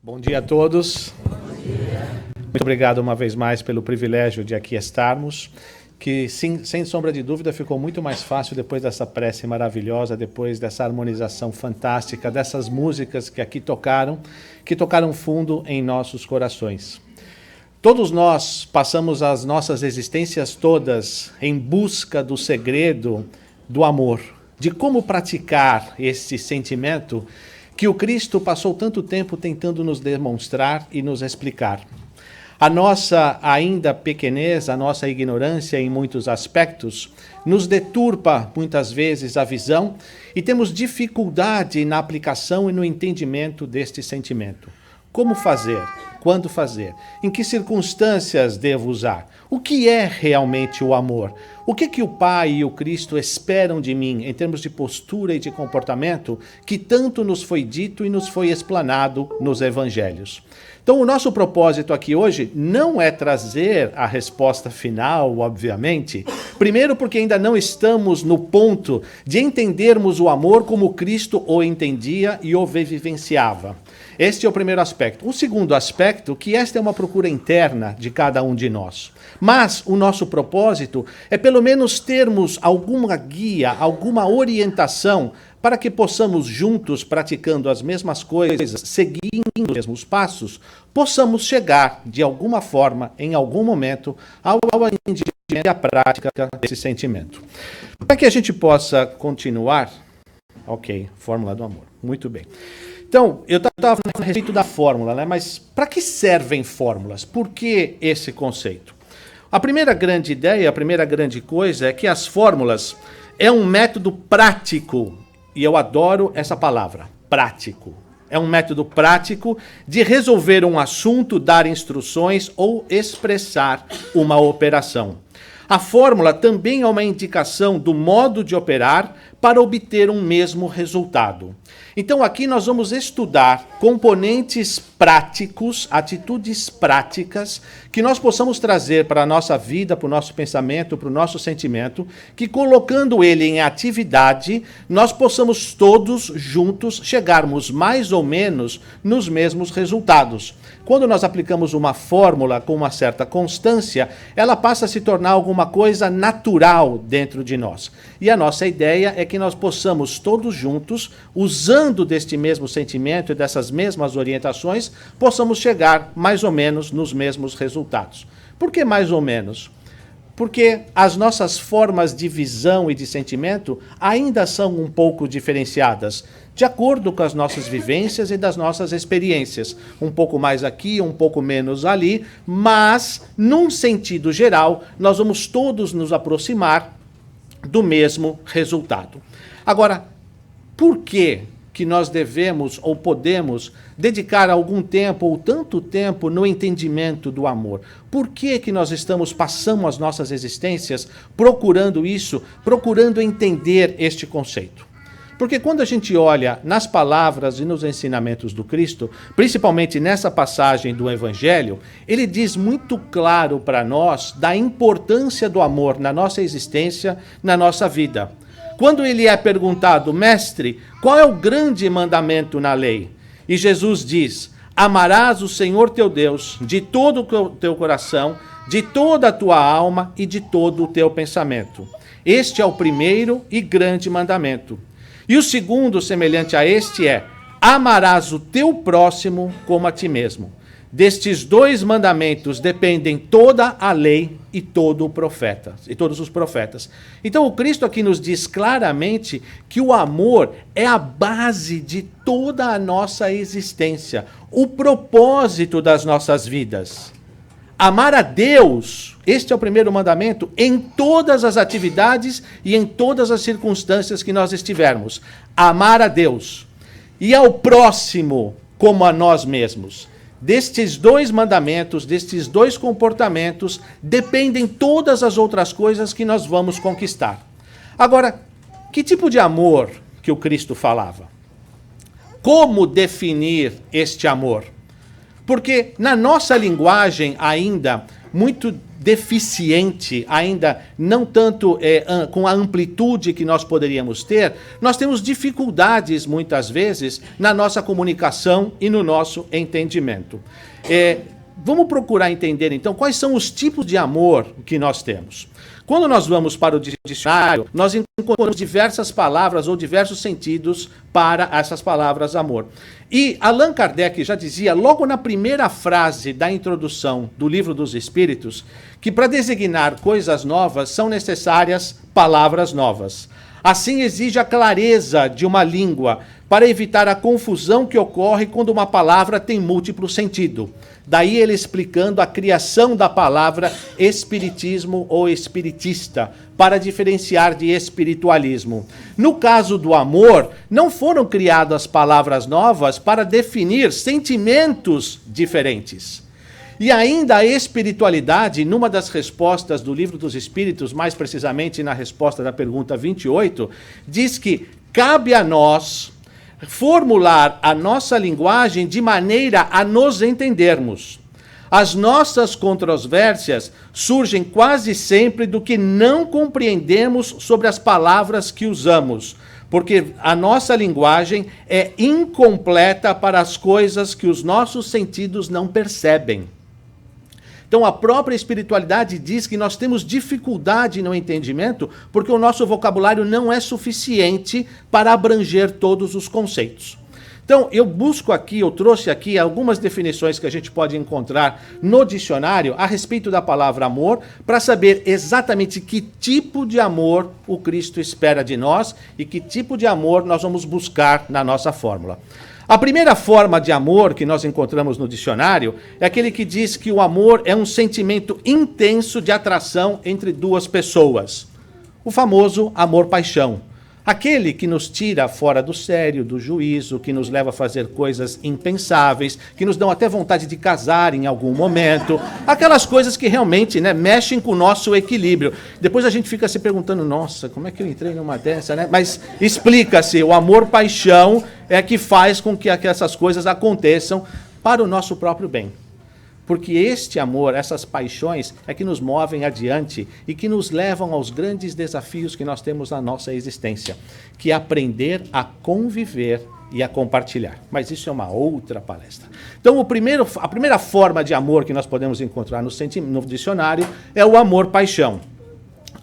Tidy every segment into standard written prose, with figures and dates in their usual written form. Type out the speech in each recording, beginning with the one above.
Bom dia a todos. Muito obrigado uma vez mais pelo privilégio de aqui estarmos, que sem sombra de dúvida ficou muito mais fácil depois dessa prece maravilhosa, depois dessa harmonização fantástica, dessas músicas que aqui tocaram, que tocaram fundo em nossos corações. Todos nós passamos as nossas existências todas em busca do segredo do amor, de como praticar esse sentimento que o Cristo passou tanto tempo tentando nos demonstrar e nos explicar. A nossa ainda pequenez, a nossa ignorância em muitos aspectos, nos deturpa muitas vezes a visão e temos dificuldade na aplicação e no entendimento deste sentimento. Como fazer? Quando fazer? Em que circunstâncias devo usar? O que é realmente o amor? O que o Pai e o Cristo esperam de mim em termos de postura e de comportamento que tanto nos foi dito e nos foi explanado nos evangelhos? Então, o nosso propósito aqui hoje não é trazer a resposta final, obviamente. Primeiro, porque ainda não estamos no ponto de entendermos o amor como Cristo o entendia e o vivenciava. Este é o primeiro aspecto. O segundo aspecto, que esta é uma procura interna de cada um de nós. Mas o nosso propósito é pelo menos termos alguma guia, alguma orientação para que possamos juntos, praticando as mesmas coisas, seguindo os mesmos passos, possamos chegar, de alguma forma, em algum momento, ao entendimento e à prática desse sentimento. Para que a gente possa continuar, ok, fórmula do amor, muito bem. Então, eu estava falando a respeito da fórmula, né? Mas para que servem fórmulas? Por que esse conceito? A primeira grande ideia, a primeira grande coisa é que as fórmulas é um método prático, e eu adoro essa palavra, prático. É um método prático de resolver um assunto, dar instruções ou expressar uma operação. A fórmula também é uma indicação do modo de operar para obter um mesmo resultado. Então aqui nós vamos estudar componentes práticos, atitudes práticas, que nós possamos trazer para a nossa vida, para o nosso pensamento, para o nosso sentimento, que colocando ele em atividade, nós possamos todos juntos chegarmos mais ou menos nos mesmos resultados. Quando nós aplicamos uma fórmula com uma certa constância, ela passa a se tornar alguma coisa natural dentro de nós. E a nossa ideia é que nós possamos todos juntos, usando deste mesmo sentimento e dessas mesmas orientações, possamos chegar mais ou menos nos mesmos resultados. Por que mais ou menos? Porque as nossas formas de visão e de sentimento ainda são um pouco diferenciadas, de acordo com as nossas vivências e das nossas experiências. Um pouco mais aqui, um pouco menos ali, mas, num sentido geral, nós vamos todos nos aproximar do mesmo resultado. Agora, por que nós devemos ou podemos dedicar algum tempo ou tanto tempo no entendimento do amor? Por que nós passamos as nossas existências procurando isso, procurando entender este conceito? Porque quando a gente olha nas palavras e nos ensinamentos do Cristo, principalmente nessa passagem do Evangelho, ele diz muito claro para nós da importância do amor na nossa existência, na nossa vida. Quando ele é perguntado, mestre, qual é o grande mandamento na lei? E Jesus diz, amarás o Senhor teu Deus de todo o teu coração, de toda a tua alma e de todo o teu pensamento. Este é o primeiro e grande mandamento. E o segundo, semelhante a este, é, amarás o teu próximo como a ti mesmo. Destes dois mandamentos dependem toda a lei e todos os profetas. Então o Cristo aqui nos diz claramente que o amor é a base de toda a nossa existência, o propósito das nossas vidas. Amar a Deus, este é o primeiro mandamento, em todas as atividades e em todas as circunstâncias que nós estivermos. Amar a Deus e ao próximo como a nós mesmos. Destes dois mandamentos, destes dois comportamentos, dependem todas as outras coisas que nós vamos conquistar. Agora, que tipo de amor que o Cristo falava? Como definir este amor? Porque na nossa linguagem ainda muito deficiente, ainda não tanto com a amplitude que nós poderíamos ter, nós temos dificuldades, muitas vezes, na nossa comunicação e no nosso entendimento. Vamos procurar entender, então, quais são os tipos de amor que nós temos. Quando nós vamos para o dicionário, nós encontramos diversas palavras ou diversos sentidos para essas palavras amor. E Allan Kardec já dizia, logo na primeira frase da introdução do Livro dos Espíritos, que para designar coisas novas são necessárias palavras novas. Assim exige a clareza de uma língua para evitar a confusão que ocorre quando uma palavra tem múltiplo sentido. Daí ele explicando a criação da palavra espiritismo ou espiritista, para diferenciar de espiritualismo. No caso do amor, não foram criadas palavras novas para definir sentimentos diferentes. E ainda a espiritualidade, numa das respostas do Livro dos Espíritos, mais precisamente na resposta da pergunta 28, diz que cabe a nós formular a nossa linguagem de maneira a nos entendermos. As nossas controvérsias surgem quase sempre do que não compreendemos sobre as palavras que usamos, porque a nossa linguagem é incompleta para as coisas que os nossos sentidos não percebem. Então, a própria espiritualidade diz que nós temos dificuldade no entendimento porque o nosso vocabulário não é suficiente para abranger todos os conceitos. Então, eu trouxe aqui algumas definições que a gente pode encontrar no dicionário a respeito da palavra amor, para saber exatamente que tipo de amor o Cristo espera de nós e que tipo de amor nós vamos buscar na nossa fórmula. A primeira forma de amor que nós encontramos no dicionário é aquele que diz que o amor é um sentimento intenso de atração entre duas pessoas. O famoso amor-paixão. Aquele que nos tira fora do sério, do juízo, que nos leva a fazer coisas impensáveis, que nos dão até vontade de casar em algum momento. Aquelas coisas que realmente, mexem com o nosso equilíbrio. Depois a gente fica se perguntando, nossa, como é que eu entrei numa dessa, né? Mas explica-se, o amor-paixão é que faz com que essas coisas aconteçam para o nosso próprio bem. Porque este amor, essas paixões, é que nos movem adiante e que nos levam aos grandes desafios que nós temos na nossa existência, que é aprender a conviver e a compartilhar. Mas isso é uma outra palestra. Então, a primeira forma de amor que nós podemos encontrar no dicionário é o amor-paixão.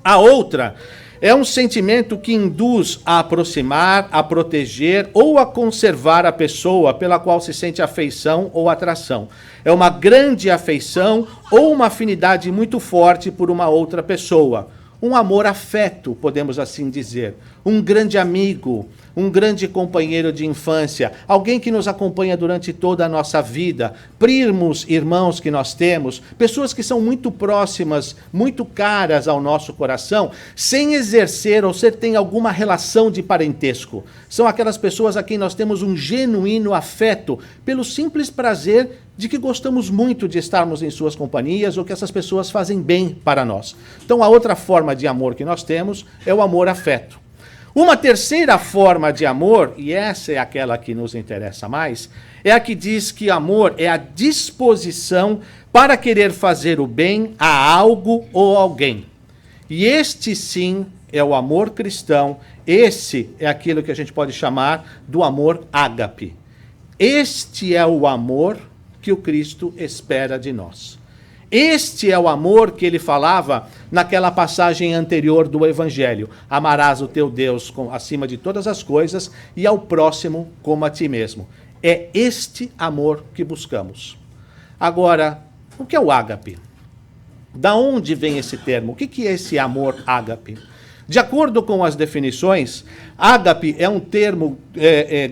A outra é um sentimento que induz a aproximar, a proteger ou a conservar a pessoa pela qual se sente afeição ou atração. É uma grande afeição ou uma afinidade muito forte por uma outra pessoa. Um amor-afeto, podemos assim dizer. Um grande amigo, um grande companheiro de infância, alguém que nos acompanha durante toda a nossa vida, primos, irmãos que nós temos, pessoas que são muito próximas, muito caras ao nosso coração, sem exercer ou tem alguma relação de parentesco. São aquelas pessoas a quem nós temos um genuíno afeto, pelo simples prazer de que gostamos muito de estarmos em suas companhias ou que essas pessoas fazem bem para nós. Então, a outra forma de amor que nós temos é o amor-afeto. Uma terceira forma de amor, e essa é aquela que nos interessa mais, é a que diz que amor é a disposição para querer fazer o bem a algo ou alguém. E este sim é o amor cristão, esse é aquilo que a gente pode chamar do amor ágape. Este é o amor que o Cristo espera de nós. Este é o amor que ele falava naquela passagem anterior do Evangelho. Amarás o teu Deus acima de todas as coisas e ao próximo como a ti mesmo. É este amor que buscamos. Agora, o que é o ágape? Da onde vem esse termo? O que é esse amor ágape? De acordo com as definições, ágape é um termo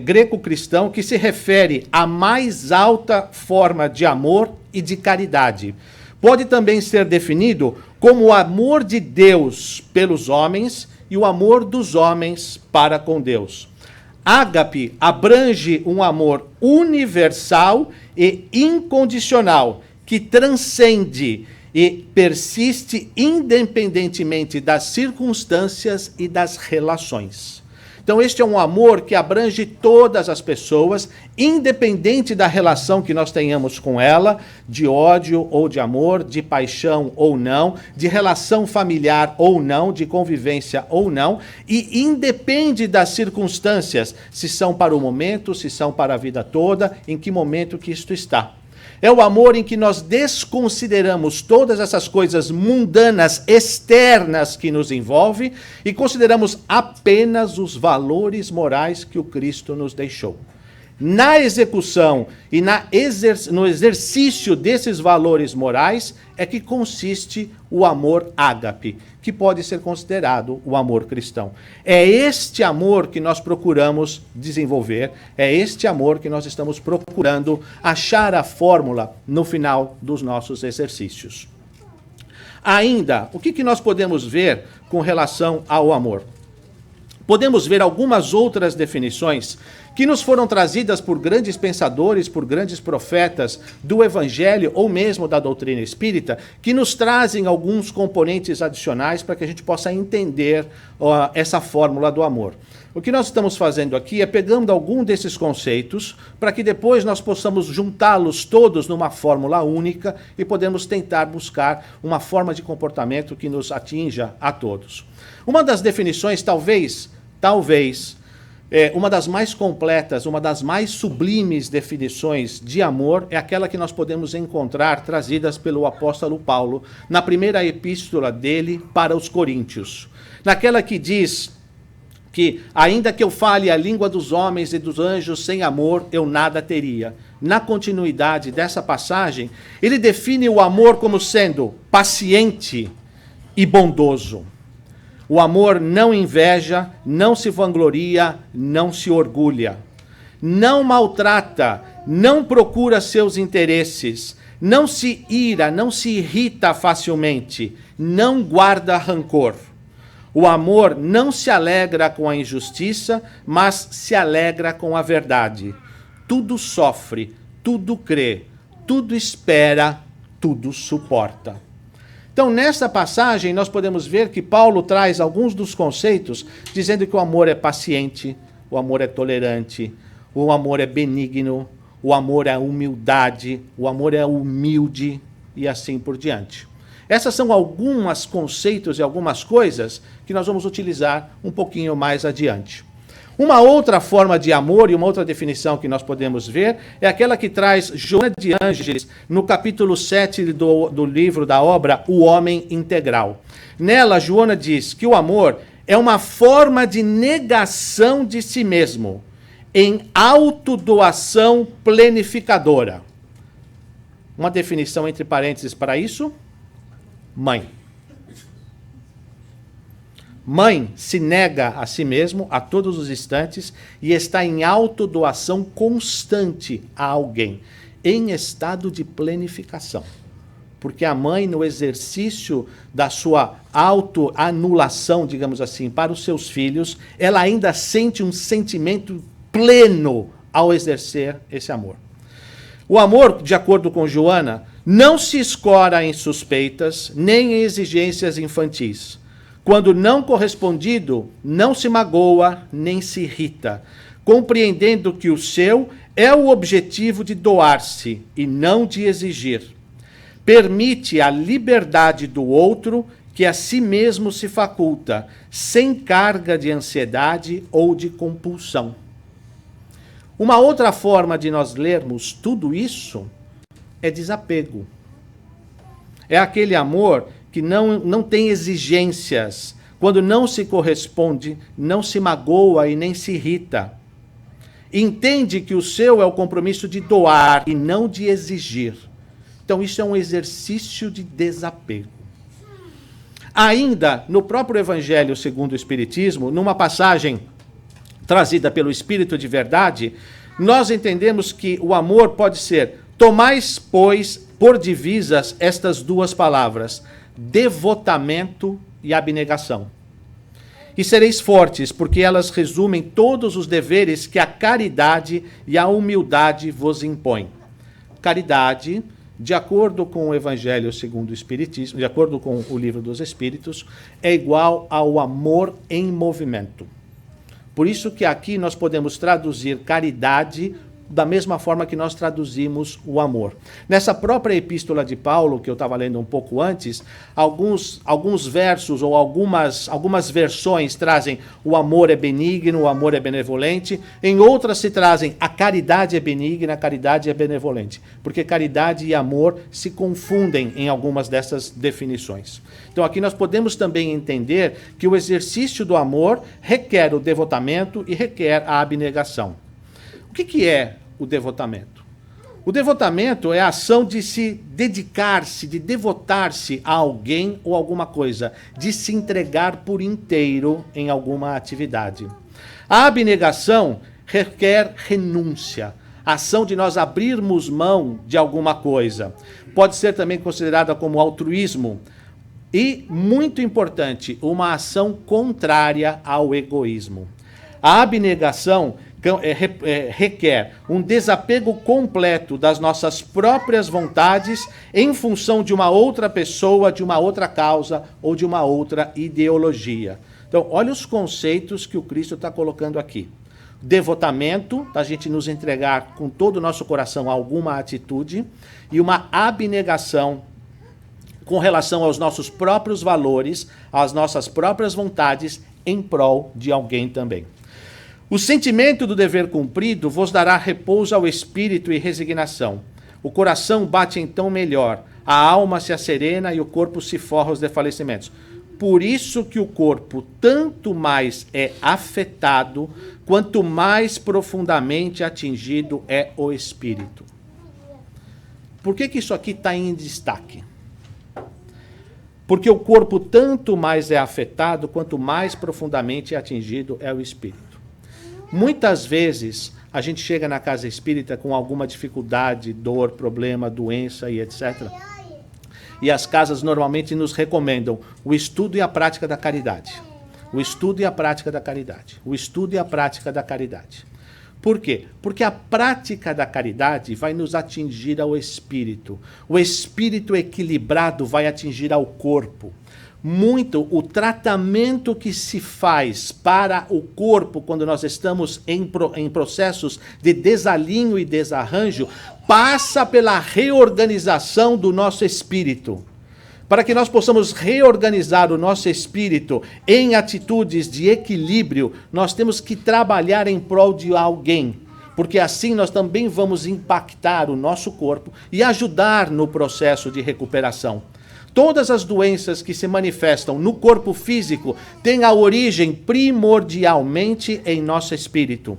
greco-cristão que se refere à mais alta forma de amor e de caridade. Pode também ser definido como o amor de Deus pelos homens e o amor dos homens para com Deus. Ágape abrange um amor universal e incondicional, que transcende e persiste independentemente das circunstâncias e das relações. Então este é um amor que abrange todas as pessoas, independente da relação que nós tenhamos com ela, de ódio ou de amor, de paixão ou não, de relação familiar ou não, de convivência ou não, e independe das circunstâncias, se são para o momento, se são para a vida toda, em que momento que isto está. É o amor em que nós desconsideramos todas essas coisas mundanas, externas que nos envolvem e consideramos apenas os valores morais que o Cristo nos deixou. Na execução e no exercício desses valores morais é que consiste o amor ágape, que pode ser considerado o amor cristão. É este amor que nós procuramos desenvolver, é este amor que nós estamos procurando achar a fórmula no final dos nossos exercícios. Ainda, o que nós podemos ver com relação ao amor? Podemos ver algumas outras definições que nos foram trazidas por grandes pensadores, por grandes profetas do Evangelho ou mesmo da doutrina espírita, que nos trazem alguns componentes adicionais para que a gente possa entender essa fórmula do amor. O que nós estamos fazendo aqui é pegando algum desses conceitos para que depois nós possamos juntá-los todos numa fórmula única e podemos tentar buscar uma forma de comportamento que nos atinja a todos. Uma das definições, talvez, uma das mais completas, uma das mais sublimes definições de amor é aquela que nós podemos encontrar trazidas pelo apóstolo Paulo na primeira epístola dele para os Coríntios. Naquela que diz que, ainda que eu fale a língua dos homens e dos anjos sem amor, eu nada teria. Na continuidade dessa passagem, ele define o amor como sendo paciente e bondoso. O amor não inveja, não se vangloria, não se orgulha. Não maltrata, não procura seus interesses, não se ira, não se irrita facilmente, não guarda rancor. O amor não se alegra com a injustiça, mas se alegra com a verdade. Tudo sofre, tudo crê, tudo espera, tudo suporta. Então, nessa passagem, nós podemos ver que Paulo traz alguns dos conceitos, dizendo que o amor é paciente, o amor é tolerante, o amor é benigno, o amor é humildade, o amor é humilde e assim por diante. Essas são alguns conceitos e algumas coisas que nós vamos utilizar um pouquinho mais adiante. Uma outra forma de amor e uma outra definição que nós podemos ver é aquela que traz Joana de Ângeles no capítulo 7 do livro da obra O Homem Integral. Nela, Joana diz que o amor é uma forma de negação de si mesmo, em autodoação plenificadora. Uma definição entre parênteses para isso? Mãe. Mãe se nega a si mesmo a todos os instantes e está em autodoação constante a alguém, em estado de plenificação. Porque a mãe, no exercício da sua autoanulação, digamos assim, para os seus filhos, ela ainda sente um sentimento pleno ao exercer esse amor. O amor, de acordo com Joana, não se escora em suspeitas, nem em exigências infantis. Quando não correspondido, não se magoa, nem se irrita, compreendendo que o seu é o objetivo de doar-se e não de exigir. Permite a liberdade do outro que a si mesmo se faculta, sem carga de ansiedade ou de compulsão. Uma outra forma de nós lermos tudo isso é desapego. É aquele amor que não tem exigências, quando não se corresponde, não se magoa e nem se irrita. Entende que o seu é o compromisso de doar e não de exigir. Então isso é um exercício de desapego. Ainda, no próprio Evangelho segundo o Espiritismo, numa passagem trazida pelo Espírito de Verdade, nós entendemos que o amor pode ser: tomais, pois, por divisas estas duas palavras, devotamento e abnegação. E sereis fortes, porque elas resumem todos os deveres que a caridade e a humildade vos impõem. Caridade, de acordo com o Evangelho segundo o Espiritismo, de acordo com o Livro dos Espíritos, é igual ao amor em movimento. Por isso que aqui nós podemos traduzir caridade da mesma forma que nós traduzimos o amor. Nessa própria epístola de Paulo, que eu estava lendo um pouco antes, alguns versos ou algumas versões trazem o amor é benigno, o amor é benevolente. Em outras se trazem a caridade é benigna, a caridade é benevolente. Porque caridade e amor se confundem em algumas dessas definições. Então aqui nós podemos também entender que o exercício do amor requer o devotamento e requer a abnegação. O que é o devotamento? O devotamento é a ação de se dedicar-se, de devotar-se a alguém ou alguma coisa, de se entregar por inteiro em alguma atividade. A abnegação requer renúncia, a ação de nós abrirmos mão de alguma coisa. Pode ser também considerada como altruísmo e, muito importante, uma ação contrária ao egoísmo. A abnegação requer um desapego completo das nossas próprias vontades em função de uma outra pessoa, de uma outra causa ou de uma outra ideologia. Então, olha os conceitos que o Cristo está colocando aqui. Devotamento, a gente nos entregar com todo o nosso coração a alguma atitude, e uma abnegação com relação aos nossos próprios valores, às nossas próprias vontades, em prol de alguém também. O sentimento do dever cumprido vos dará repouso ao espírito e resignação. O coração bate então melhor, a alma se asserena e o corpo se forra aos desfalecimentos. Por isso que o corpo tanto mais é afetado, quanto mais profundamente atingido é o espírito. Por que isso aqui está em destaque? Porque o corpo tanto mais é afetado, quanto mais profundamente atingido é o espírito. Muitas vezes a gente chega na casa espírita com alguma dificuldade, dor, problema, doença e etc. E as casas normalmente nos recomendam o estudo e a prática da caridade. O estudo e a prática da caridade. O estudo e a prática da caridade. Por quê? Porque a prática da caridade vai nos atingir ao espírito. O espírito equilibrado vai atingir ao corpo. Muito o tratamento que se faz para o corpo quando nós estamos em processos de desalinho e desarranjo passa pela reorganização do nosso espírito. Para que nós possamos reorganizar o nosso espírito em atitudes de equilíbrio, nós temos que trabalhar em prol de alguém, porque assim nós também vamos impactar o nosso corpo e ajudar no processo de recuperação. Todas as doenças que se manifestam no corpo físico têm a origem primordialmente em nosso espírito.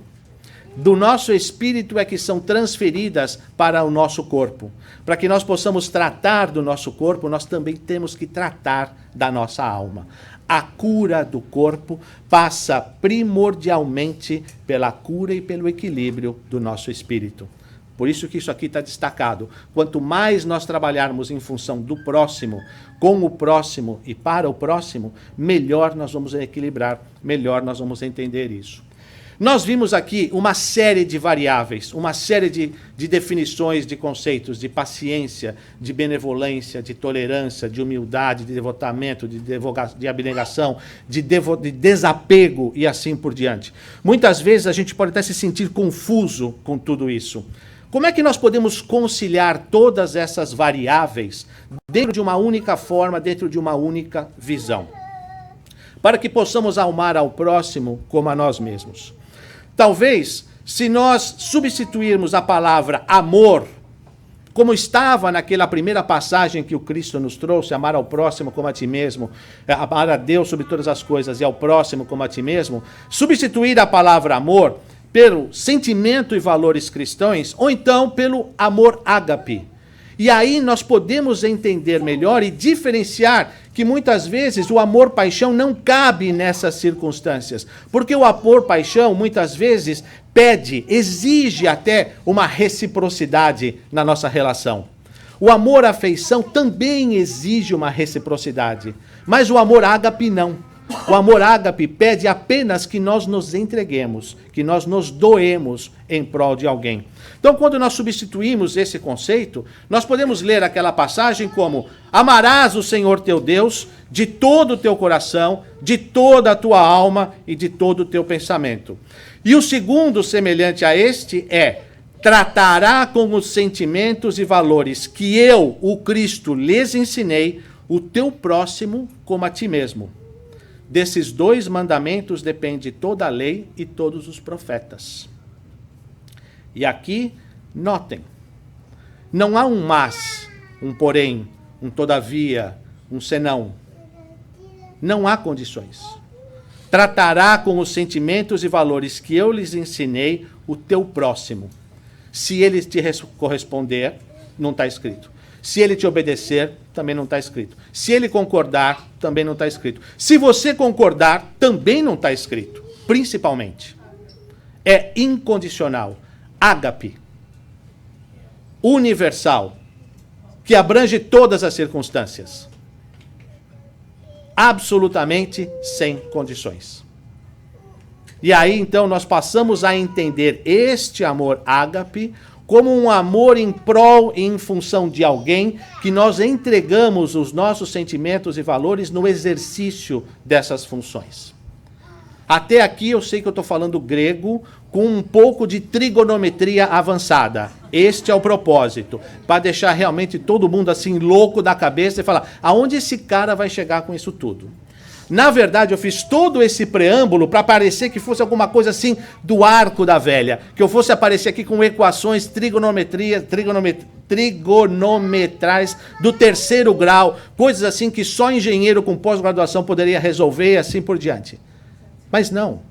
Do nosso espírito é que são transferidas para o nosso corpo. Para que nós possamos tratar do nosso corpo, nós também temos que tratar da nossa alma. A cura do corpo passa primordialmente pela cura e pelo equilíbrio do nosso espírito. Por isso que isso aqui está destacado. Quanto mais nós trabalharmos em função do próximo, com o próximo e para o próximo, melhor nós vamos equilibrar, melhor nós vamos entender isso. Nós vimos aqui uma série de variáveis, uma série de definições, de conceitos, de paciência, de benevolência, de tolerância, de humildade, de devotamento, de abnegação, de desapego e assim por diante. Muitas vezes a gente pode até se sentir confuso com tudo isso. Como é que nós podemos conciliar todas essas variáveis dentro de uma única forma, dentro de uma única visão? Para que possamos amar ao próximo como a nós mesmos. Talvez, se nós substituirmos a palavra amor, como estava naquela primeira passagem que o Cristo nos trouxe, amar ao próximo como a ti mesmo, amar a Deus sobre todas as coisas e ao próximo como a ti mesmo, substituir a palavra amor pelo sentimento e valores cristãos, ou então pelo amor ágape. E aí nós podemos entender melhor e diferenciar que muitas vezes o amor-paixão não cabe nessas circunstâncias. Porque o amor-paixão muitas vezes pede, exige até uma reciprocidade na nossa relação. O amor-afeição também exige uma reciprocidade, mas o amor ágape não. O amor ágape pede apenas que nós nos entreguemos, que nós nos doemos em prol de alguém. Então, quando nós substituímos esse conceito, nós podemos ler aquela passagem como: amarás o Senhor teu Deus de todo o teu coração, de toda a tua alma e de todo o teu pensamento. E o segundo, semelhante a este, é: tratará com os sentimentos e valores que eu, o Cristo, lhes ensinei, o teu próximo como a ti mesmo. Desses dois mandamentos depende toda a lei e todos os profetas. E aqui, notem, não há um mas, um porém, um todavia, um senão. Não há condições. Tratará com os sentimentos e valores que eu lhes ensinei o teu próximo. Se ele te corresponder, não está escrito. Se ele te obedecer, também não está escrito. Se ele concordar, também não está escrito. Se você concordar, também não está escrito. Principalmente. É incondicional. Ágape. Universal. Que abrange todas as circunstâncias. Absolutamente sem condições. E aí, então, nós passamos a entender este amor ágape como um amor em prol e em função de alguém que nós entregamos os nossos sentimentos e valores no exercício dessas funções. Até aqui eu sei que eu estou falando grego com um pouco de trigonometria avançada. Este é o propósito, para deixar realmente todo mundo assim louco da cabeça e falar: aonde esse cara vai chegar com isso tudo? Na verdade, eu fiz todo esse preâmbulo para parecer que fosse alguma coisa assim do arco da velha. Que eu fosse aparecer aqui com equações trigonometrais do terceiro grau. Coisas assim que só engenheiro com pós-graduação poderia resolver e assim por diante. Mas não.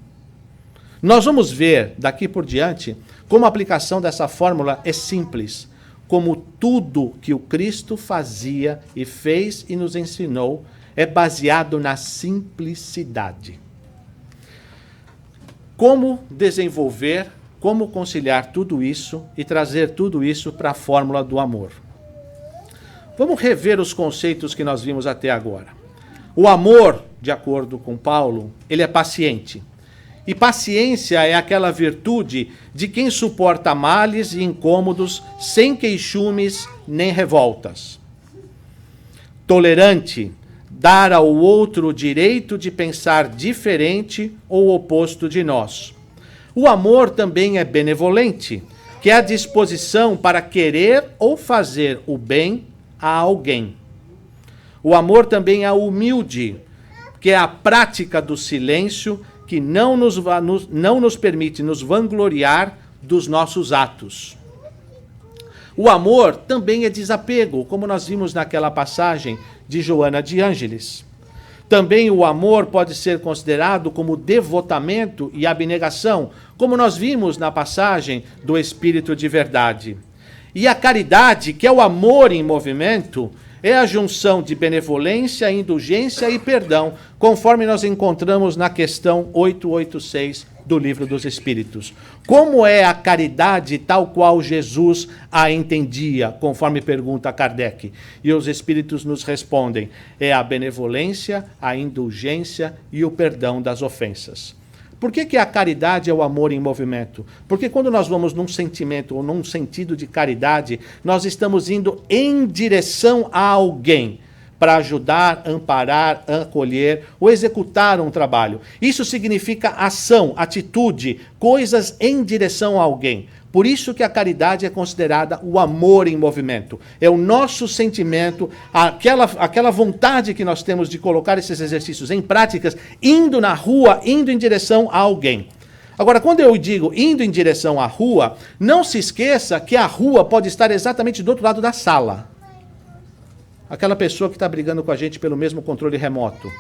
Nós vamos ver daqui por diante como a aplicação dessa fórmula é simples. Como tudo que o Cristo fazia e fez e nos ensinou é baseado na simplicidade. Como desenvolver, como conciliar tudo isso e trazer tudo isso para a fórmula do amor? Vamos rever os conceitos que nós vimos até agora. O amor, de acordo com Paulo, ele é paciente. E paciência é aquela virtude de quem suporta males e incômodos sem queixumes nem revoltas. Tolerante, dar ao outro o direito de pensar diferente ou oposto de nós. O amor também é benevolente, que é a disposição para querer ou fazer o bem a alguém. O amor também é humilde, que é a prática do silêncio, que não nos permite nos vangloriar dos nossos atos. O amor também é desapego, como nós vimos naquela passagem de Joana de Ângeles. Também o amor pode ser considerado como devotamento e abnegação, como nós vimos na passagem do Espírito de Verdade. E a caridade, que é o amor em movimento, é a junção de benevolência, indulgência e perdão, conforme nós encontramos na questão 886 do Livro dos Espíritos. Como é a caridade tal qual Jesus a entendia, conforme pergunta Kardec? E os Espíritos nos respondem: é a benevolência, a indulgência e o perdão das ofensas. Por que a caridade é o amor em movimento? Porque quando nós vamos num sentimento ou num sentido de caridade, nós estamos indo em direção a alguém para ajudar, amparar, acolher ou executar um trabalho. Isso significa ação, atitude, coisas em direção a alguém. Por isso que a caridade é considerada o amor em movimento. É o nosso sentimento, aquela vontade que nós temos de colocar esses exercícios em práticas, indo na rua, indo em direção a alguém. Agora, quando eu digo indo em direção à rua, não se esqueça que a rua pode estar exatamente do outro lado da sala. Aquela pessoa que está brigando com a gente pelo mesmo controle remoto.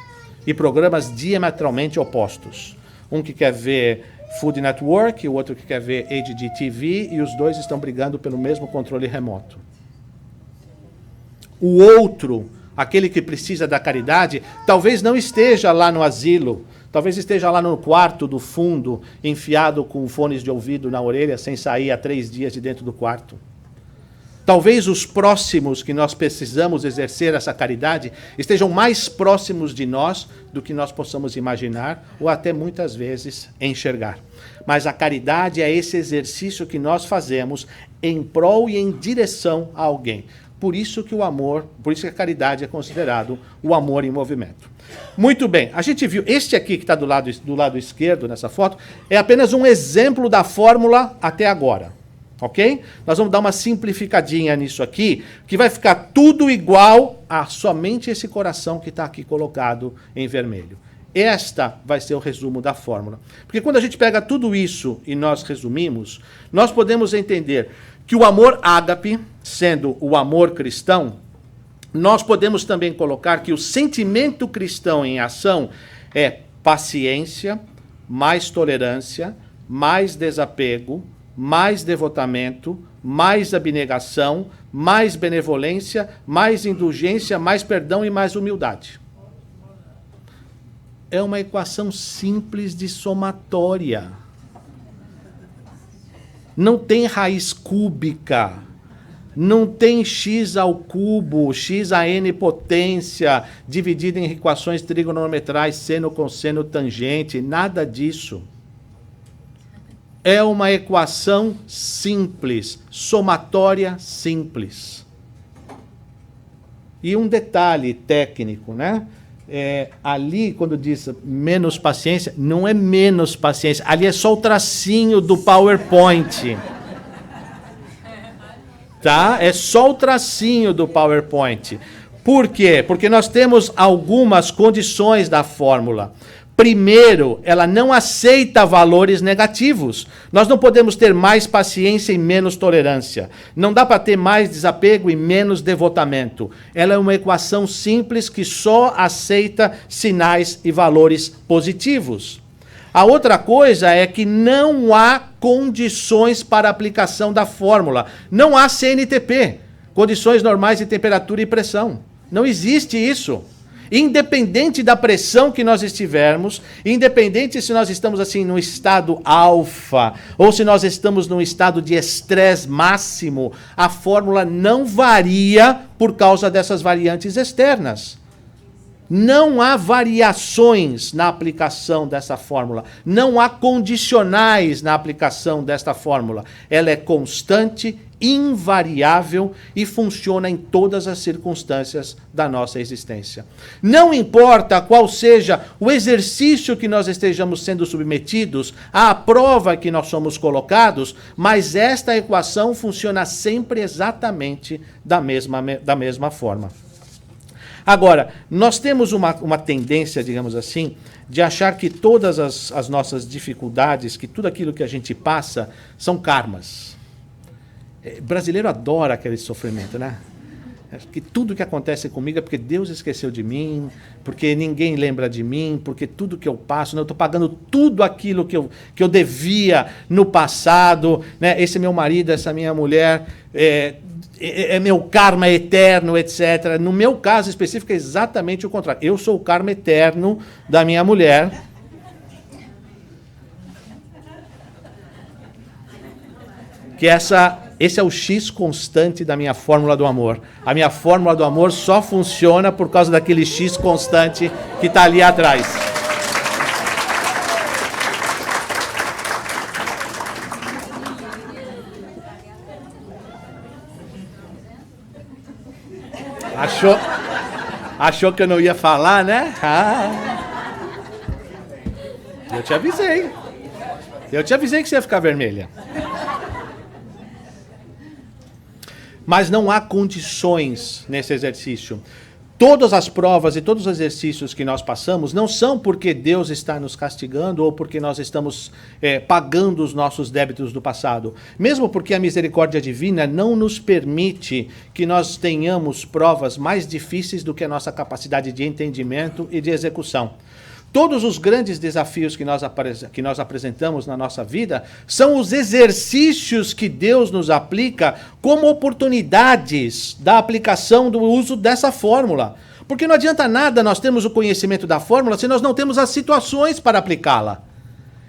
E programas diametralmente opostos. Um que quer ver Food Network, o outro que quer ver HGTV, e os dois estão brigando pelo mesmo controle remoto. O outro, aquele que precisa da caridade, talvez não esteja lá no asilo, talvez esteja lá no quarto do fundo, enfiado com fones de ouvido na orelha, sem sair há 3 dias de dentro do quarto. Talvez os próximos que nós precisamos exercer essa caridade estejam mais próximos de nós do que nós possamos imaginar ou até muitas vezes enxergar. Mas a caridade é esse exercício que nós fazemos em prol e em direção a alguém. Por isso que a caridade é considerado o amor em movimento. Muito bem, a gente viu, este aqui que está do lado esquerdo nessa foto, é apenas um exemplo da fórmula até agora. Ok? Nós vamos dar uma simplificadinha nisso aqui, que vai ficar tudo igual a somente esse coração que está aqui colocado em vermelho. Esta vai ser o resumo da fórmula. Porque quando a gente pega tudo isso e nós resumimos, nós podemos entender que o amor ágape, sendo o amor cristão, nós podemos também colocar que o sentimento cristão em ação é paciência, mais tolerância, mais desapego, mais devotamento, mais abnegação, mais benevolência, mais indulgência, mais perdão e mais humildade. É uma equação simples de somatória. Não tem raiz cúbica, não tem x ao cubo, x a n potência, dividida em equações trigonometrais, seno, cosseno, tangente, nada disso. É uma equação simples, somatória simples. E um detalhe técnico, né? Ali, quando diz menos paciência, não é menos paciência. Ali é só o tracinho do PowerPoint. Tá? É só o tracinho do PowerPoint. Por quê? Porque nós temos algumas condições da fórmula. Primeiro, ela não aceita valores negativos. Nós não podemos ter mais paciência e menos tolerância. Não dá para ter mais desapego e menos devotamento. Ela é uma equação simples que só aceita sinais e valores positivos. A outra coisa é que não há condições para aplicação da fórmula. Não há CNTP, condições normais de temperatura e pressão. Não existe isso. Independente da pressão que nós estivermos, independente se nós estamos assim no estado alfa ou se nós estamos num estado de estresse máximo, a fórmula não varia por causa dessas variantes externas. Não há variações na aplicação dessa fórmula. Não há condicionais na aplicação desta fórmula. Ela é constante, invariável e funciona em todas as circunstâncias da nossa existência. Não importa qual seja o exercício que nós estejamos sendo submetidos, à prova que nós somos colocados, mas esta equação funciona sempre exatamente da mesma forma. Agora, nós temos uma tendência, digamos assim, de achar que todas as nossas dificuldades, que tudo aquilo que a gente passa, são karmas. O brasileiro adora aquele sofrimento, né? Que tudo que acontece comigo é porque Deus esqueceu de mim, porque ninguém lembra de mim, porque tudo que eu passo, eu estou pagando tudo aquilo que eu devia no passado, né? Esse meu marido, essa minha mulher, é meu karma eterno, etc. No meu caso específico é exatamente o contrário. Eu sou o karma eterno da minha mulher. Que esse é o X constante da minha fórmula do amor. A minha fórmula do amor só funciona por causa daquele X constante que está ali atrás. Achou que eu não ia falar, né? Eu te avisei. Eu te avisei que você ia ficar vermelha. Mas não há condições nesse exercício. Todas as provas e todos os exercícios que nós passamos não são porque Deus está nos castigando ou porque nós estamos pagando os nossos débitos do passado. Mesmo porque a misericórdia divina não nos permite que nós tenhamos provas mais difíceis do que a nossa capacidade de entendimento e de execução. Todos os grandes desafios que nós apresentamos na nossa vida são os exercícios que Deus nos aplica como oportunidades da aplicação do uso dessa fórmula. Porque não adianta nada nós termos o conhecimento da fórmula se nós não temos as situações para aplicá-la.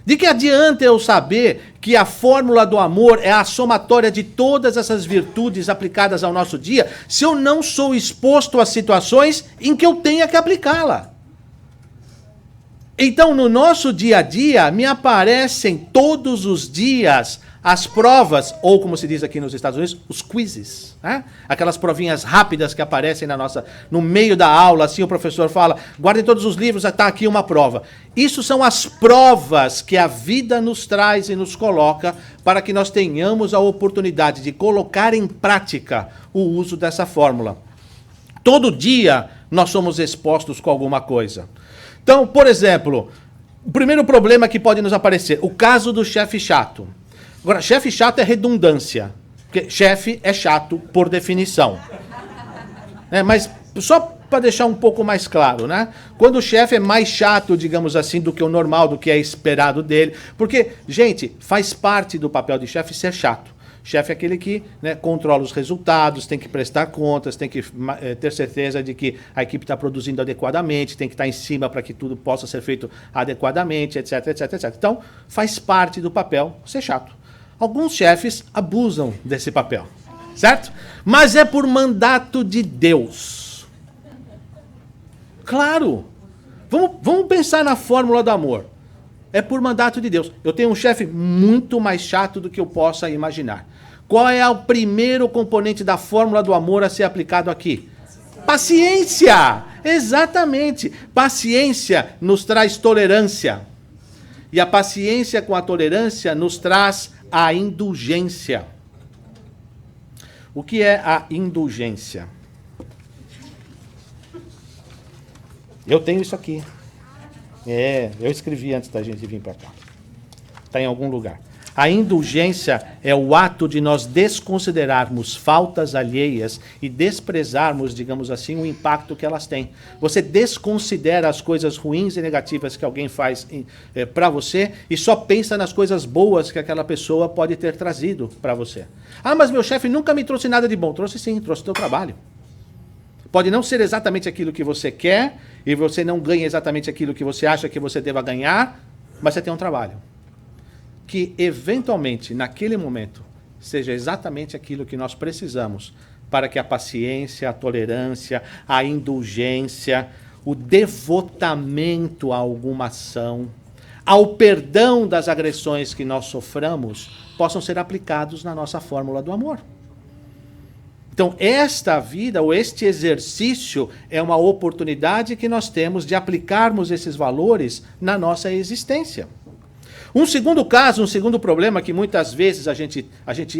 De que adianta eu saber que a fórmula do amor é a somatória de todas essas virtudes aplicadas ao nosso dia, se eu não sou exposto a situações em que eu tenha que aplicá-la? Então, no nosso dia a dia, me aparecem todos os dias as provas, ou como se diz aqui nos Estados Unidos, os quizzes, né? Aquelas provinhas rápidas que aparecem no meio da aula, assim o professor fala, guardem todos os livros, está aqui uma prova. Isso são as provas que a vida nos traz e nos coloca para que nós tenhamos a oportunidade de colocar em prática o uso dessa fórmula. Todo dia nós somos expostos com alguma coisa. Então, por exemplo, o primeiro problema que pode nos aparecer, o caso do chefe chato. Agora, chefe chato é redundância, porque chefe é chato por definição. Mas só para deixar um pouco mais claro, né? Quando o chefe é mais chato, digamos assim, do que o normal, do que é esperado dele. Porque, gente, faz parte do papel de chefe ser chato. Chefe é aquele que, né, controla os resultados, tem que prestar contas, tem que ter certeza de que a equipe está produzindo adequadamente, tem que estar em cima para que tudo possa ser feito adequadamente, etc, etc, etc. Então, faz parte do papel ser chato. Alguns chefes abusam desse papel, certo? Mas é por mandato de Deus. Claro. Vamos pensar na fórmula do amor. É por mandato de Deus. Eu tenho um chefe muito mais chato do que eu possa imaginar. Qual é o primeiro componente da fórmula do amor a ser aplicado aqui? Paciência! Exatamente. Paciência nos traz tolerância. E a paciência com a tolerância nos traz a indulgência. O que é a indulgência? Eu tenho isso aqui. Eu escrevi antes da gente vir para cá. Está em algum lugar. A indulgência é o ato de nós desconsiderarmos faltas alheias e desprezarmos, digamos assim, o impacto que elas têm. Você desconsidera as coisas ruins e negativas que alguém faz para você e só pensa nas coisas boas que aquela pessoa pode ter trazido para você. Ah, mas meu chefe nunca me trouxe nada de bom. Trouxe sim, trouxe o teu trabalho. Pode não ser exatamente aquilo que você quer e você não ganha exatamente aquilo que você acha que você deva ganhar, mas você tem um trabalho. Que, eventualmente, naquele momento, seja exatamente aquilo que nós precisamos para que a paciência, a tolerância, a indulgência, o devotamento a alguma ação, ao perdão das agressões que nós soframos, possam ser aplicados na nossa fórmula do amor. Então, esta vida, ou este exercício, é uma oportunidade que nós temos de aplicarmos esses valores na nossa existência. Um segundo caso, um segundo problema que muitas vezes a gente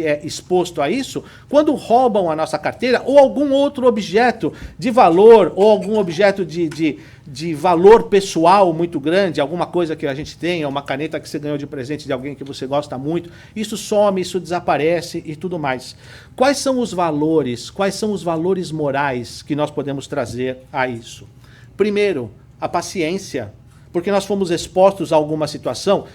é exposto a isso, quando roubam a nossa carteira ou algum outro objeto de valor ou algum objeto de valor pessoal muito grande, alguma coisa que a gente tenha, uma caneta que você ganhou de presente de alguém que você gosta muito, isso some, isso desaparece e tudo mais. Quais são os valores morais que nós podemos trazer a isso? Primeiro, a paciência. Porque nós fomos expostos a alguma situação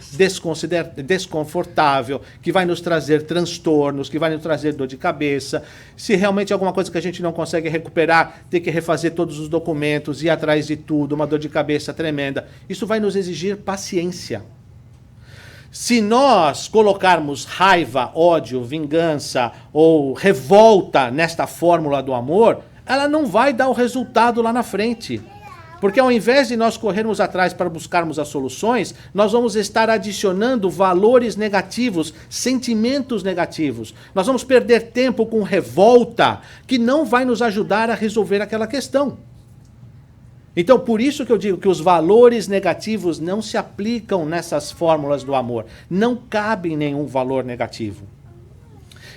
desconfortável, que vai nos trazer transtornos, que vai nos trazer dor de cabeça. Se realmente é alguma coisa que a gente não consegue recuperar, ter que refazer todos os documentos, ir atrás de tudo, uma dor de cabeça tremenda. Isso vai nos exigir paciência. Se nós colocarmos raiva, ódio, vingança ou revolta nesta fórmula do amor, ela não vai dar o resultado lá na frente. Porque ao invés de nós corrermos atrás para buscarmos as soluções, nós vamos estar adicionando valores negativos, sentimentos negativos. Nós vamos perder tempo com revolta, que não vai nos ajudar a resolver aquela questão. Então, por isso que eu digo que os valores negativos não se aplicam nessas fórmulas do amor. Não cabe nenhum valor negativo.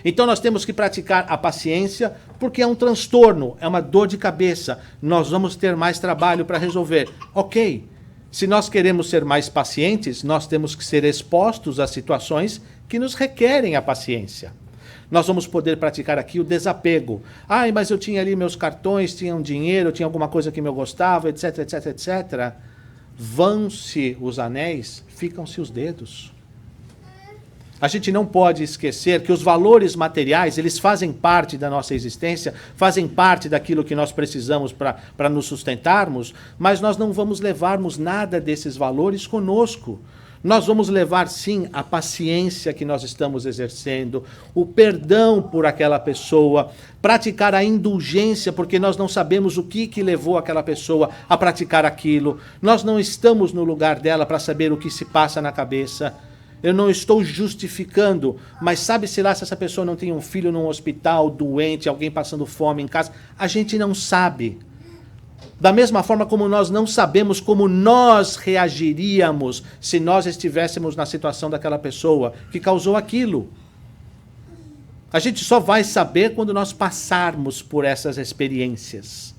Então nós temos que praticar a paciência, porque é um transtorno, é uma dor de cabeça. Nós vamos ter mais trabalho para resolver. Ok, se nós queremos ser mais pacientes, nós temos que ser expostos a situações que nos requerem a paciência. Nós vamos poder praticar aqui o desapego. Ah, mas eu tinha ali meus cartões, tinha um dinheiro, tinha alguma coisa que eu gostava, etc, etc, etc. Vão-se os anéis, ficam-se os dedos. A gente não pode esquecer que os valores materiais, eles fazem parte da nossa existência, fazem parte daquilo que nós precisamos para nos sustentarmos, mas nós não vamos levarmos nada desses valores conosco. Nós vamos levar, sim, a paciência que nós estamos exercendo, o perdão por aquela pessoa, praticar a indulgência, porque nós não sabemos o que levou aquela pessoa a praticar aquilo. Nós não estamos no lugar dela para saber o que se passa na cabeça. Eu não estou justificando, mas sabe-se lá se essa pessoa não tem um filho num hospital, doente, alguém passando fome em casa. A gente não sabe. Da mesma forma como nós não sabemos como nós reagiríamos se nós estivéssemos na situação daquela pessoa que causou aquilo. A gente só vai saber quando nós passarmos por essas experiências.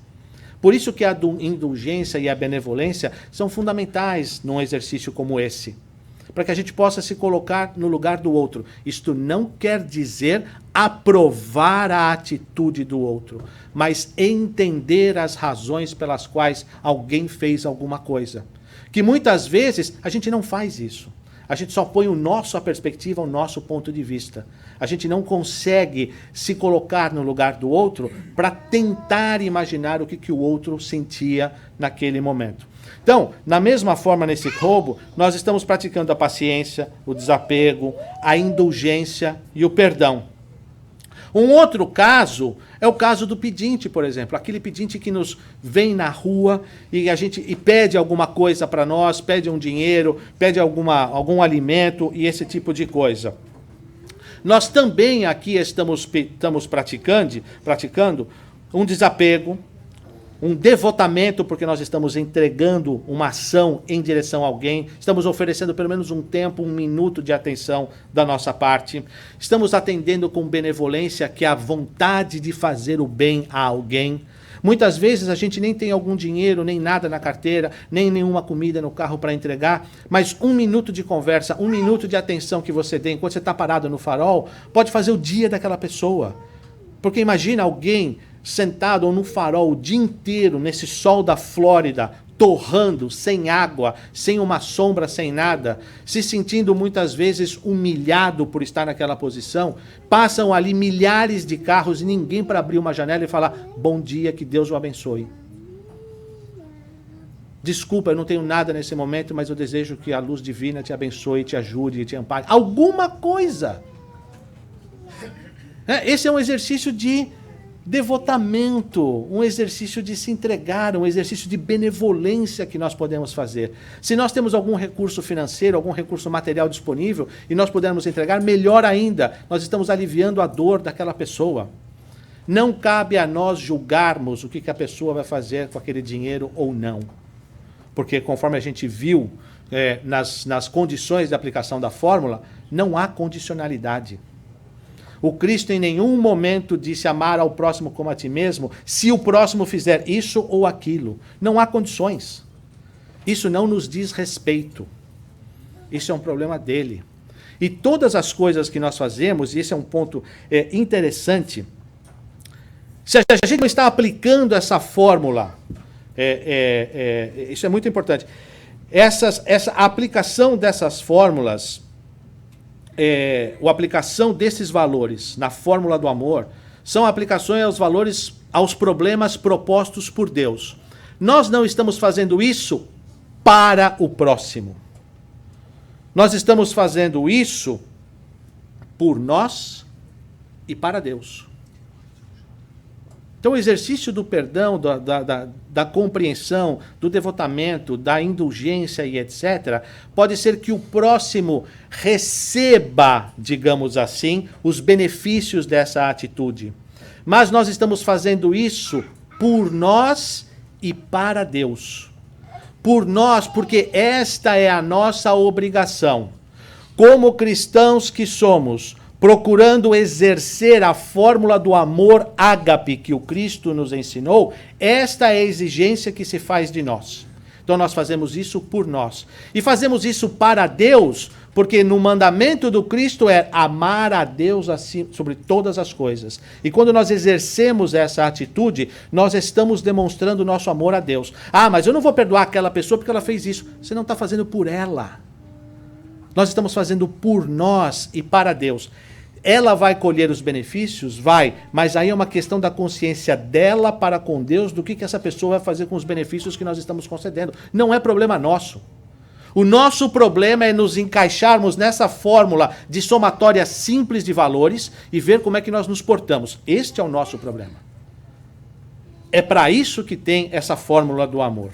Por isso que a indulgência e a benevolência são fundamentais num exercício como esse. Para que a gente possa se colocar no lugar do outro. Isto não quer dizer aprovar a atitude do outro, mas entender as razões pelas quais alguém fez alguma coisa. Que muitas vezes a gente não faz isso. A gente só põe a perspectiva, o nosso ponto de vista. A gente não consegue se colocar no lugar do outro para tentar imaginar o que o outro sentia naquele momento. Então, na mesma forma nesse roubo, nós estamos praticando a paciência, o desapego, a indulgência e o perdão. Um outro caso é o caso do pedinte, por exemplo. Aquele pedinte que nos vem na rua e pede alguma coisa para nós, pede um dinheiro, pede algum alimento e esse tipo de coisa. Nós também aqui estamos praticando um desapego, um devotamento, porque nós estamos entregando uma ação em direção a alguém, estamos oferecendo pelo menos um tempo, um minuto de atenção da nossa parte, estamos atendendo com benevolência, que é a vontade de fazer o bem a alguém. Muitas vezes a gente nem tem algum dinheiro, nem nada na carteira, nem nenhuma comida no carro para entregar, mas um minuto de conversa, um minuto de atenção que você dê enquanto você está parado no farol, pode fazer o dia daquela pessoa. Porque imagina alguém sentado no farol o dia inteiro, nesse sol da Flórida, torrando, sem água, sem uma sombra, sem nada, se sentindo muitas vezes humilhado por estar naquela posição. Passam ali milhares de carros e ninguém para abrir uma janela e falar: bom dia, que Deus o abençoe. Desculpa, eu não tenho nada nesse momento, mas eu desejo que a luz divina te abençoe, te ajude, te ampare. Alguma coisa. Esse é um exercício de devotamento, um exercício de se entregar, um exercício de benevolência que nós podemos fazer. Se nós temos algum recurso financeiro, algum recurso material disponível e nós pudermos entregar, melhor ainda, nós estamos aliviando a dor daquela pessoa. Não cabe a nós julgarmos o que a pessoa vai fazer com aquele dinheiro ou não. Porque conforme a gente viu nas condições de aplicação da fórmula, não há condicionalidade. O Cristo em nenhum momento disse amar ao próximo como a ti mesmo, se o próximo fizer isso ou aquilo. Não há condições. Isso não nos diz respeito. Isso é um problema dele. E todas as coisas que nós fazemos, e esse é um ponto interessante, se a gente não está aplicando essa fórmula, isso é muito importante. Essa aplicação dessas fórmulas, a aplicação desses valores na fórmula do amor, são aplicações aos valores, aos problemas propostos por Deus. Nós não estamos fazendo isso para o próximo. Nós estamos fazendo isso por nós e para Deus. Então o exercício do perdão, da compreensão, do devotamento, da indulgência e etc., pode ser que o próximo receba, digamos assim, os benefícios dessa atitude. Mas nós estamos fazendo isso por nós e para Deus. Por nós, porque esta é a nossa obrigação. Como cristãos que somos, procurando exercer a fórmula do amor ágape que o Cristo nos ensinou, esta é a exigência que se faz de nós. Então nós fazemos isso por nós. E fazemos isso para Deus, porque no mandamento do Cristo é amar a Deus assim, sobre todas as coisas. E quando nós exercemos essa atitude, nós estamos demonstrando o nosso amor a Deus. Ah, mas eu não vou perdoar aquela pessoa porque ela fez isso. Você não está fazendo por ela. Nós estamos fazendo por nós e para Deus. Ela vai colher os benefícios? Vai, mas aí é uma questão da consciência dela para com Deus, do que essa pessoa vai fazer com os benefícios que nós estamos concedendo. Não é problema nosso. O nosso problema é nos encaixarmos nessa fórmula de somatória simples de valores e ver como é que nós nos portamos. Este é o nosso problema. É para isso que tem essa fórmula do amor.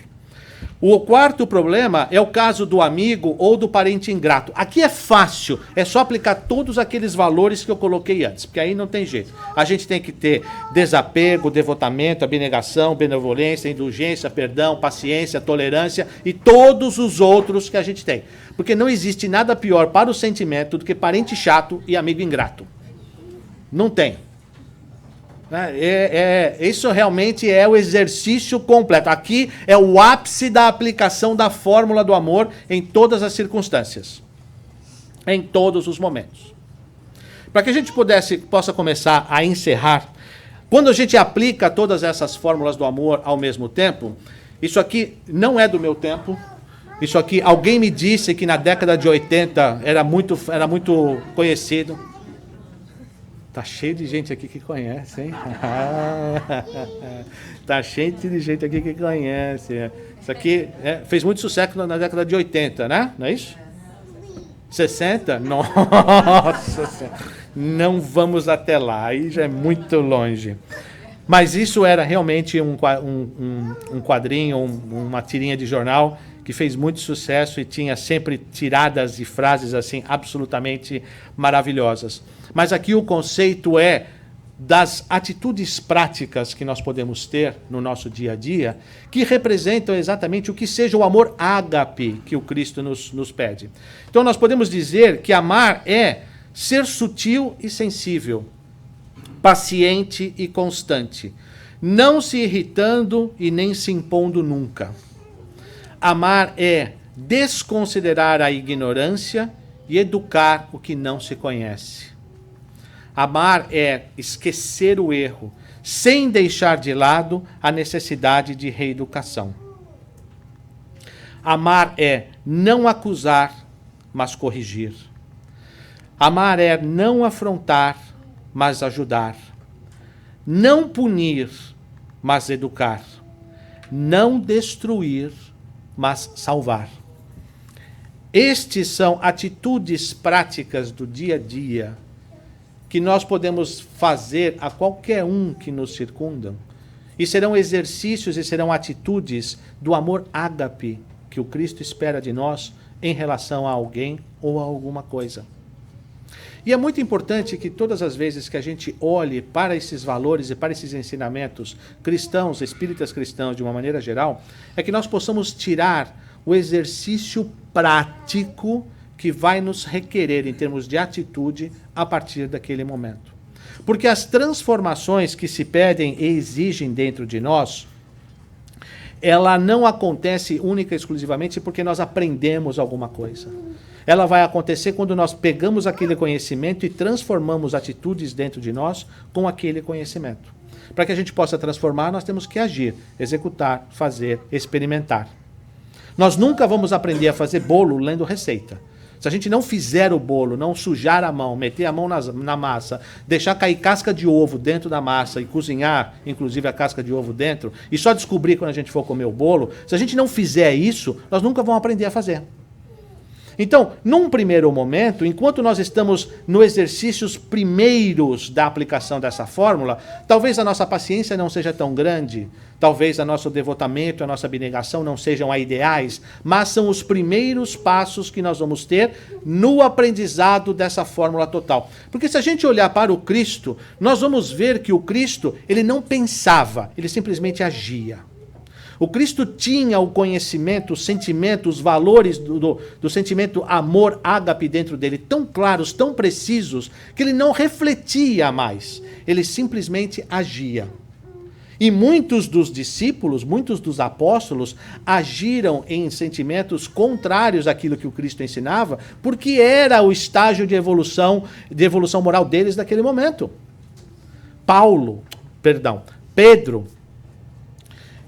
O quarto problema é o caso do amigo ou do parente ingrato. Aqui é fácil, é só aplicar todos aqueles valores que eu coloquei antes, porque aí não tem jeito. A gente tem que ter desapego, devotamento, abnegação, benevolência, indulgência, perdão, paciência, tolerância e todos os outros que a gente tem. Porque não existe nada pior para o sentimento do que parente chato e amigo ingrato. Não tem. Isso realmente é o exercício completo. Aqui é o ápice da aplicação da fórmula do amor em todas as circunstâncias. Em todos os momentos. Para que a gente possa começar a encerrar, quando a gente aplica todas essas fórmulas do amor ao mesmo tempo, isso aqui não é do meu tempo. Isso aqui, alguém me disse que na década de 80 era muito conhecido. Tá cheio de gente aqui que conhece, hein? Tá cheio de gente aqui que conhece. Isso aqui fez muito sucesso na década de 80, né? Não é isso? 60? Nossa! Não vamos até lá, aí já é muito longe. Mas isso era realmente um quadrinho, uma tirinha de jornal que fez muito sucesso e tinha sempre tiradas e frases assim absolutamente maravilhosas. Mas aqui o conceito é das atitudes práticas que nós podemos ter no nosso dia a dia, que representam exatamente o que seja o amor ágape que o Cristo nos pede. Então nós podemos dizer que amar é ser sutil e sensível, paciente e constante, não se irritando e nem se impondo nunca. Amar é desconsiderar a ignorância e educar o que não se conhece. Amar é esquecer o erro, sem deixar de lado a necessidade de reeducação. Amar é não acusar, mas corrigir. Amar é não afrontar, mas ajudar. Não punir, mas educar. Não destruir, mas salvar. Estes são atitudes práticas do dia a dia que nós podemos fazer a qualquer um que nos circundam. E serão exercícios e serão atitudes do amor ágape que o Cristo espera de nós em relação a alguém ou a alguma coisa. E é muito importante que todas as vezes que a gente olhe para esses valores e para esses ensinamentos cristãos, espíritas cristãos de uma maneira geral, é que nós possamos tirar o exercício prático que vai nos requerer em termos de atitude a partir daquele momento. Porque as transformações que se pedem e exigem dentro de nós, ela não acontece única e exclusivamente porque nós aprendemos alguma coisa. Ela vai acontecer quando nós pegamos aquele conhecimento e transformamos atitudes dentro de nós com aquele conhecimento. Para que a gente possa transformar, nós temos que agir, executar, fazer, experimentar. Nós nunca vamos aprender a fazer bolo lendo receita. Se a gente não fizer o bolo, não sujar a mão, meter a mão na massa, deixar cair casca de ovo dentro da massa e cozinhar, inclusive a casca de ovo dentro, e só descobrir quando a gente for comer o bolo, se a gente não fizer isso, nós nunca vamos aprender a fazer. Então, num primeiro momento, enquanto nós estamos nos exercícios primeiros da aplicação dessa fórmula, talvez a nossa paciência não seja tão grande, talvez o nosso devotamento, a nossa abnegação não sejam ideais, mas são os primeiros passos que nós vamos ter no aprendizado dessa fórmula total. Porque se a gente olhar para o Cristo, nós vamos ver que o Cristo, ele não pensava, ele simplesmente agia. O Cristo tinha o conhecimento, o sentimento, os valores do sentimento amor ágape dentro dele tão claros, tão precisos, que ele não refletia mais. Ele simplesmente agia. E muitos dos discípulos, muitos dos apóstolos, agiram em sentimentos contrários àquilo que o Cristo ensinava, porque era o estágio de evolução moral deles naquele momento. Pedro,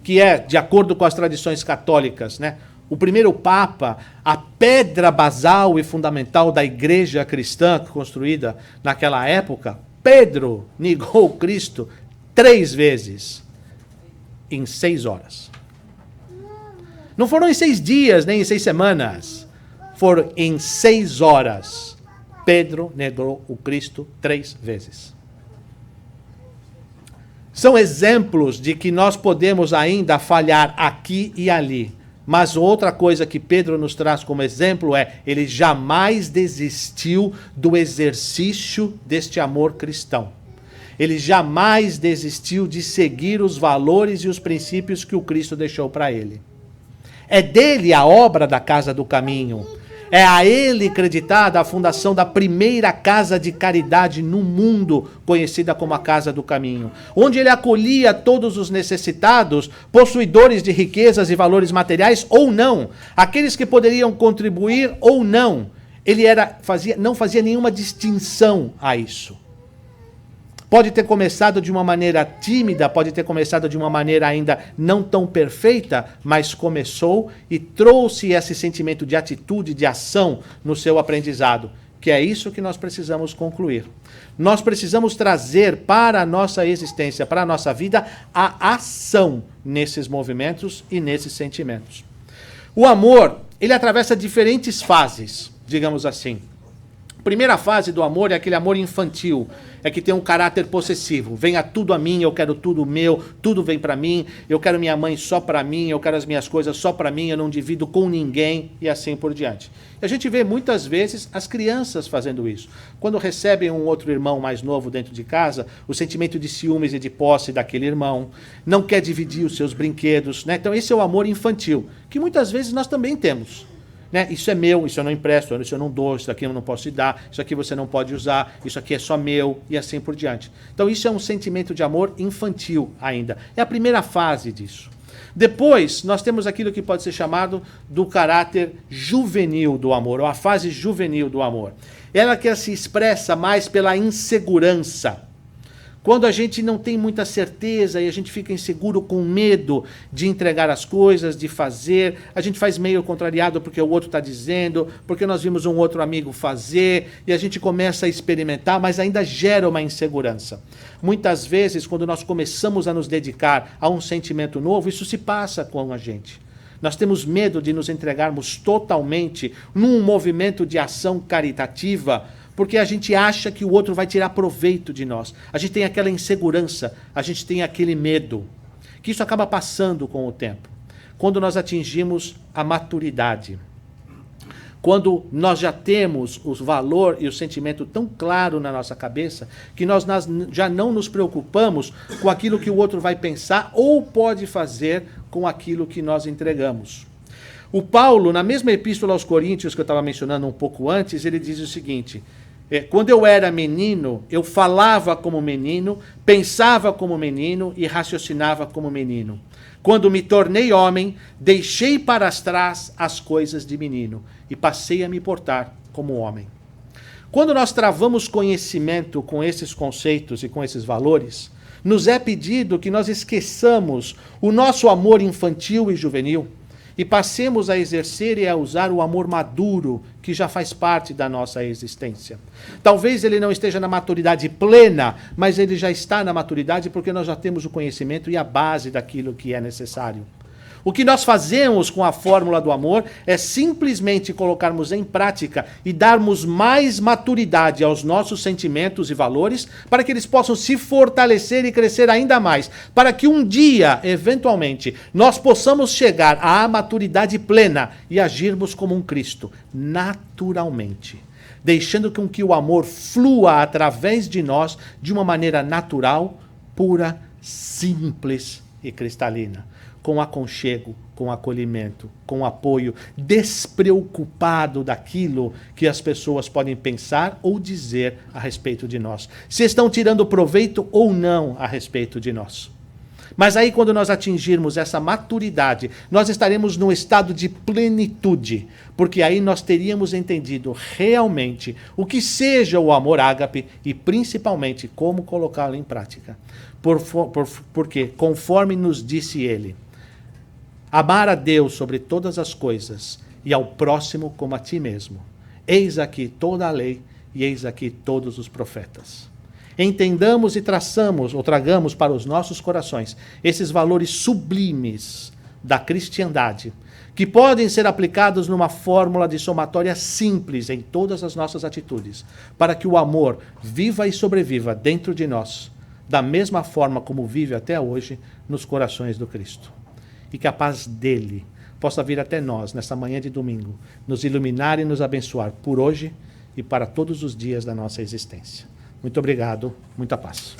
que é, de acordo com as tradições católicas, né, o primeiro Papa, a pedra basal e fundamental da igreja cristã construída naquela época, Pedro negou Cristo 3 vezes em 6 horas. Não foram em 6 dias, nem em 6 semanas. Foram em 6 horas. Pedro negou o Cristo 3 vezes. São exemplos de que nós podemos ainda falhar aqui e ali. Mas outra coisa que Pedro nos traz como exemplo é, ele jamais desistiu do exercício deste amor cristão. Ele jamais desistiu de seguir os valores e os princípios que o Cristo deixou para ele. É dele a obra da Casa do Caminho. É a ele creditada a fundação da primeira casa de caridade no mundo, conhecida como a Casa do Caminho, onde ele acolhia todos os necessitados, possuidores de riquezas e valores materiais ou não, aqueles que poderiam contribuir ou não. Ele não fazia nenhuma distinção a isso. Pode ter começado de uma maneira tímida, pode ter começado de uma maneira ainda não tão perfeita, mas começou e trouxe esse sentimento de atitude, de ação no seu aprendizado, que é isso que nós precisamos concluir. Nós precisamos trazer para a nossa existência, para a nossa vida, a ação nesses movimentos e nesses sentimentos. O amor, ele atravessa diferentes fases, digamos assim. A primeira fase do amor é aquele amor infantil, é que tem um caráter possessivo. Venha tudo a mim, eu quero tudo meu, tudo vem para mim, eu quero minha mãe só para mim, eu quero as minhas coisas só para mim, eu não divido com ninguém e assim por diante. E a gente vê muitas vezes as crianças fazendo isso. Quando recebem um outro irmão mais novo dentro de casa, o sentimento de ciúmes e de posse daquele irmão, não quer dividir os seus brinquedos, né? Então esse é o amor infantil, que muitas vezes nós também temos. Né? Isso é meu, isso eu não empresto, isso eu não dou, isso aqui eu não posso te dar, isso aqui você não pode usar, isso aqui é só meu e assim por diante. Então isso é um sentimento de amor infantil ainda. É a primeira fase disso. Depois nós temos aquilo que pode ser chamado do caráter juvenil do amor, ou a fase juvenil do amor. Ela que se expressa mais pela insegurança. Quando a gente não tem muita certeza e a gente fica inseguro com medo de entregar as coisas, de fazer, a gente faz meio contrariado porque o outro está dizendo, porque nós vimos um outro amigo fazer, e a gente começa a experimentar, mas ainda gera uma insegurança. Muitas vezes, quando nós começamos a nos dedicar a um sentimento novo, isso se passa com a gente. Nós temos medo de nos entregarmos totalmente num movimento de ação caritativa, porque a gente acha que o outro vai tirar proveito de nós. A gente tem aquela insegurança, a gente tem aquele medo, que isso acaba passando com o tempo. Quando nós atingimos a maturidade, quando nós já temos o valor e o sentimento tão claro na nossa cabeça, que nós já não nos preocupamos com aquilo que o outro vai pensar ou pode fazer com aquilo que nós entregamos. O Paulo, na mesma epístola aos Coríntios, que eu estava mencionando um pouco antes, ele diz o seguinte: quando eu era menino, eu falava como menino, pensava como menino e raciocinava como menino. Quando me tornei homem, deixei para trás as coisas de menino e passei a me portar como homem. Quando nós travamos conhecimento com esses conceitos e com esses valores, nos é pedido que nós esqueçamos o nosso amor infantil e juvenil e passemos a exercer e a usar o amor maduro que já faz parte da nossa existência. Talvez ele não esteja na maturidade plena, mas ele já está na maturidade porque nós já temos o conhecimento e a base daquilo que é necessário. O que nós fazemos com a fórmula do amor é simplesmente colocarmos em prática e darmos mais maturidade aos nossos sentimentos e valores para que eles possam se fortalecer e crescer ainda mais, para que um dia, eventualmente, nós possamos chegar à maturidade plena e agirmos como um Cristo, naturalmente, deixando com que o amor flua através de nós de uma maneira natural, pura, simples e cristalina. Com aconchego, com acolhimento, com apoio, despreocupado daquilo que as pessoas podem pensar ou dizer a respeito de nós. Se estão tirando proveito ou não a respeito de nós. Mas aí, quando nós atingirmos essa maturidade, nós estaremos num estado de plenitude, porque aí nós teríamos entendido realmente o que seja o amor ágape e principalmente como colocá-lo em prática. Porque, conforme nos disse ele, amar a Deus sobre todas as coisas e ao próximo como a ti mesmo. Eis aqui toda a lei e eis aqui todos os profetas. Entendamos e tragamos para os nossos corações esses valores sublimes da cristiandade, que podem ser aplicados numa fórmula de somatória simples em todas as nossas atitudes, para que o amor viva e sobreviva dentro de nós, da mesma forma como vive até hoje nos corações do Cristo. E que a paz dele possa vir até nós, nessa manhã de domingo, nos iluminar e nos abençoar por hoje e para todos os dias da nossa existência. Muito obrigado, muita paz.